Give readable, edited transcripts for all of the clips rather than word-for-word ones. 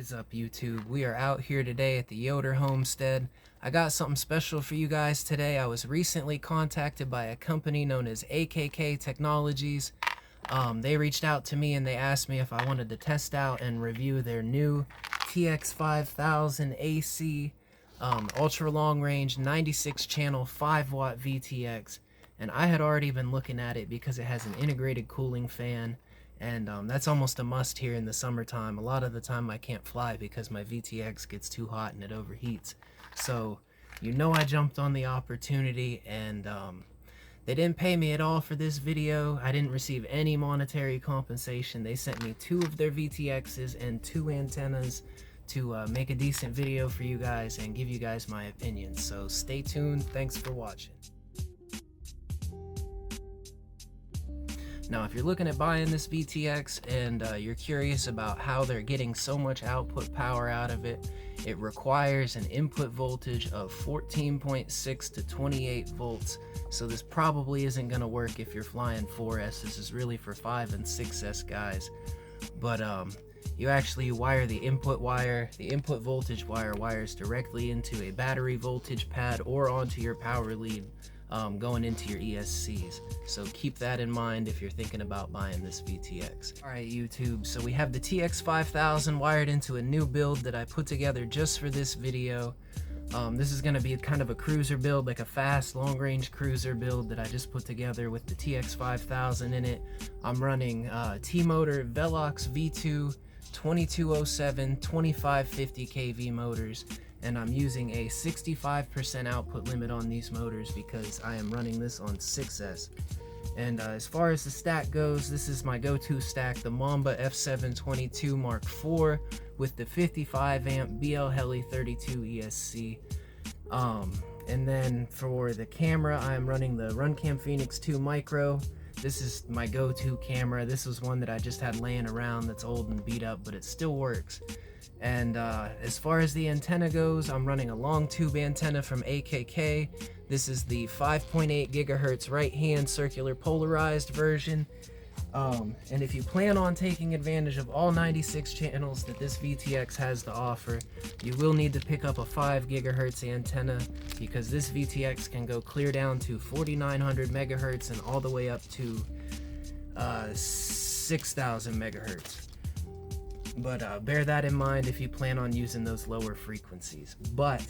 What is up, YouTube? We are out here today at the Yoder homestead. I got something special for you guys today. I was recently contacted by a company known as AKK Technologies. They reached out to me and they asked me if I wanted to test out and review their new TX5000AC ultra long range 96 channel 5-watt VTX. And I had already been looking at it because it has an integrated cooling fan. And that's almost a must here in the summertime. A lot of the time I can't fly because my VTX gets too hot and it overheats. So, I jumped on the opportunity, and they didn't pay me at all for this video. I didn't receive any monetary compensation. They sent me 2 of their VTXs and 2 antennas to make a decent video for you guys and give you guys my opinion. So stay tuned. Thanks for watching. Now, if you're looking at buying this VTX and you're curious about how they're getting so much output power out of it, it requires an input voltage of 14.6 to 28 volts. So this probably isn't going to work if you're flying 4S. This is really for 5 and 6S guys. But you actually wire the input wire. The input voltage wire wires directly into a battery voltage pad or onto your power lead. Going into your ESCs. So keep that in mind if you're thinking about buying this VTX. Alright YouTube, so we have the TX5000 wired into a new build that I put together just for this video. This is going to be kind of a cruiser build, like a fast long-range cruiser build that I just put together with the TX5000 in it. I'm running T-Motor Velox V2 2207 2550 kV motors, and I'm using a 65% output limit on these motors because I am running this on 6S. And as far as the stack goes, this is my go-to stack, the Mamba F722 Mark IV with the 55 amp BL Heli 32 ESC. And then for the camera, I am running the Runcam Phoenix 2 Micro. This is my go-to camera. This was one that I just had laying around that's old and beat up, but it still works. And as far as the antenna goes, I'm running a long tube antenna from AKK. This is the 5.8 gigahertz right-hand circular polarized version. And if you plan on taking advantage of all 96 channels that this VTX has to offer, you will need to pick up a 5 gigahertz antenna because this VTX can go clear down to 4900 megahertz and all the way up to 6000 megahertz. But bear that in mind if you plan on using those lower frequencies. But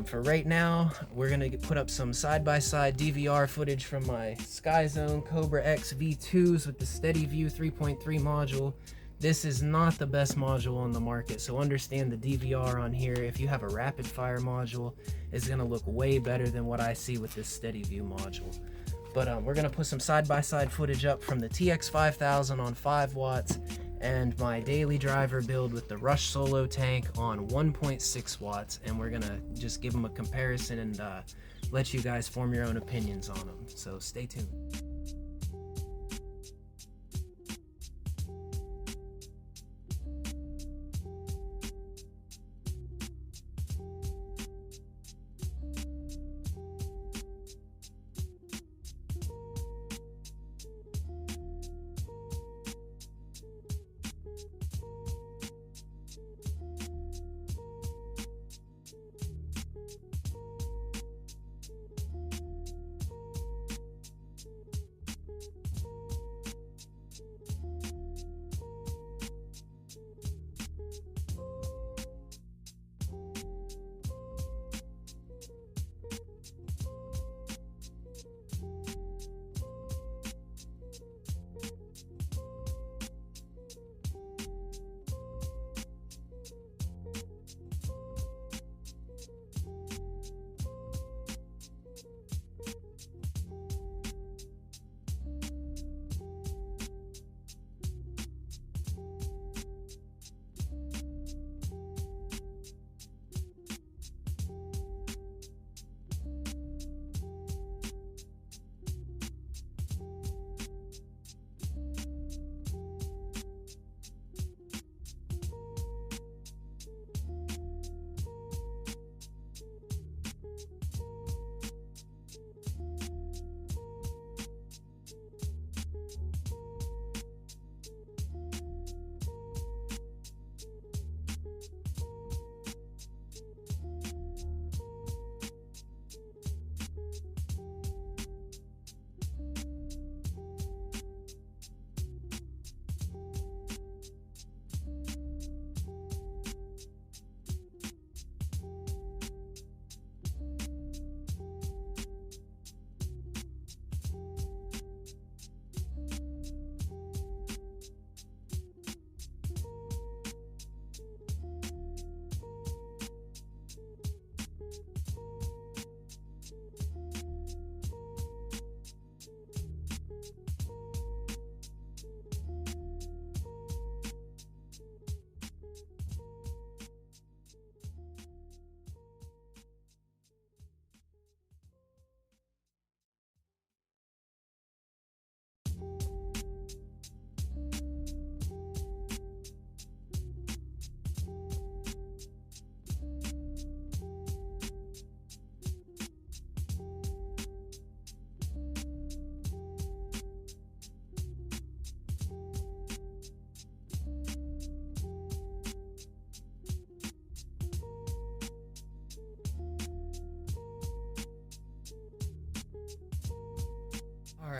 for right now, we're going to put up some side-by-side DVR footage from my SkyZone Cobra X V2s with the Steady View 3.3 module. This is not the best module on the market, so understand the DVR on here, if you have a rapid fire module, is going to look way better than what I see with this Steady View module. But we're going to put some side-by-side footage up from the TX5000 on 5 watts and my daily driver build with the Rush Solo tank on 1.6 watts, and we're gonna just give them a comparison and let you guys form your own opinions on them. So stay tuned.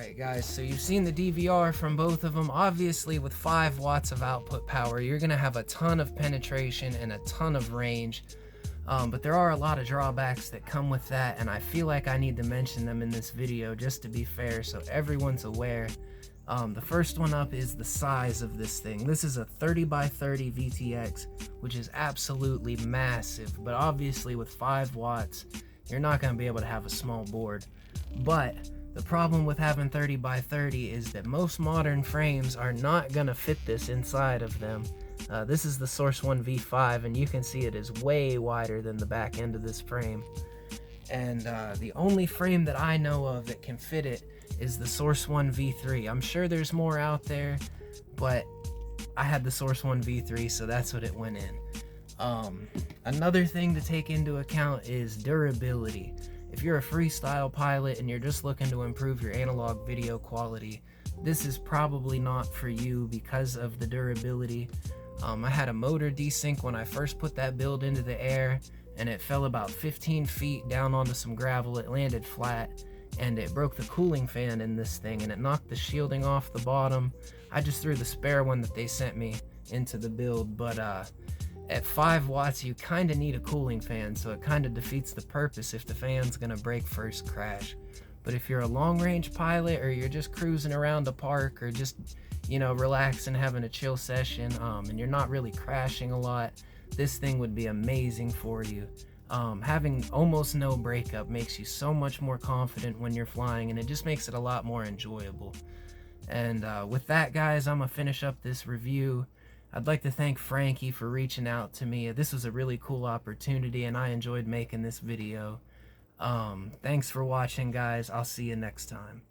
Alright guys, so you've seen the DVR from both of them. Obviously with 5 watts of output power, you're going to have a ton of penetration and a ton of range. But there are a lot of drawbacks that come with that, and I feel like I need to mention them in this video just to be fair so everyone's aware. The first one up is the size of this thing. This is a 30 by 30 VTX, which is absolutely massive, but obviously with 5 watts, you're not going to be able to have a small board. But the problem with having 30 by 30 is that most modern frames are not going to fit this inside of them. This is the Source One V5, and you can see it is way wider than the back end of this frame. And the only frame that I know of that can fit it is the Source One V3. I'm sure there's more out there, but I had the Source One V3, so that's what it went in. Another thing to take into account is durability. If you're a freestyle pilot and you're just looking to improve your analog video quality, this is probably not for you because of the durability. I had a motor desync when I first put that build into the air, and it fell about 15 feet down onto some gravel. It landed flat, and it broke the cooling fan in this thing, and it knocked the shielding off the bottom. I just threw the spare one that they sent me into the build, but at 5 watts you kind of need a cooling fan, so it kind of defeats the purpose if the fan's gonna break first crash. But if you're a long-range pilot, or you're just cruising around a park, or just, you know, relaxing, having a chill session, and you're not really crashing a lot, this thing would be amazing for you. Having almost no breakup makes you so much more confident when you're flying, and it just makes it a lot more enjoyable. And with that, guys, I'm gonna finish up this review. I'd like to thank Franky for reaching out to me. This was a really cool opportunity, and I enjoyed making this video. Thanks for watching, guys. I'll see you next time.